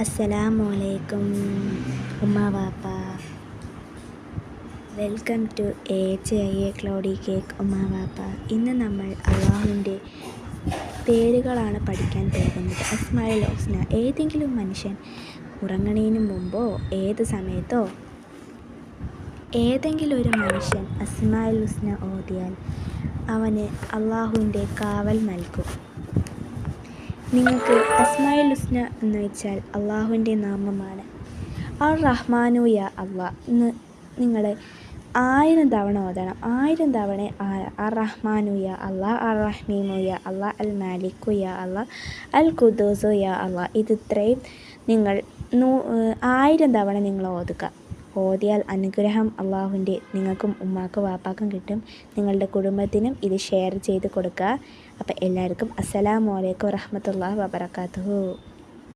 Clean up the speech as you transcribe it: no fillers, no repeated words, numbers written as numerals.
അസ്സലാമലൈക്കും ഉമ്മ വാപ്പ. Welcome to AHIA cloudy cake ഉമ്മ വാപ്പ. ഇന്ന് നമ്മൾ അള്ളാഹുവിൻ്റെ പേരുകളാണ് പഠിക്കാൻ പോകുന്നത്. അസ്മാഉൽ ഹുസ്ന. ഏതെങ്കിലും മനുഷ്യൻ ഉറങ്ങണതിന് മുമ്പോ ഏത് സമയത്തോ ഏതെങ്കിലും ഒരു മനുഷ്യൻ അസ്മാഉൽ ഹുസ്ന ഓതിയാൽ അവന് അള്ളാഹുവിൻ്റെ കാവൽ നൽകും. നിങ്ങൾക്ക് അസ്മാഉൽ ഹുസ്ന എന്ന് വെച്ചാൽ അള്ളാഹുവിൻ്റെ നാമമാണ്. അർ റഹ്മാനു യാ അള്ളാഹ് എന്ന് നിങ്ങൾ 1000 തവണ ഓതണം. 1000 തവണ അർ റഹ്മാനു യാ അള്ളാഹ്, അർ റഹീമു യാ അള്ളാഹ്, അൽ മാലിക്കു യാ അള്ളാഹ്, അൽ ഖുദ്ദൂസു യാ അള്ളാഹ്. ഇത് ഇത്രയും നിങ്ങൾ 1000 തവണ നിങ്ങൾ ഓതുക. ഓതിയാൽ അനുഗ്രഹം അള്ളാഹുവിൻ്റെ നിങ്ങൾക്കും ഉമ്മാക്കും വാപ്പാക്കും കിട്ടും. നിങ്ങളുടെ കുടുംബത്തിനും ഇത് ഷെയർ ചെയ്ത് കൊടുക്കുക. അപ്പോൾ എല്ലാവർക്കും അസ്സലാമു അലൈക്കും വറഹ്മത്തുള്ളാഹി വബറകാതുഹു.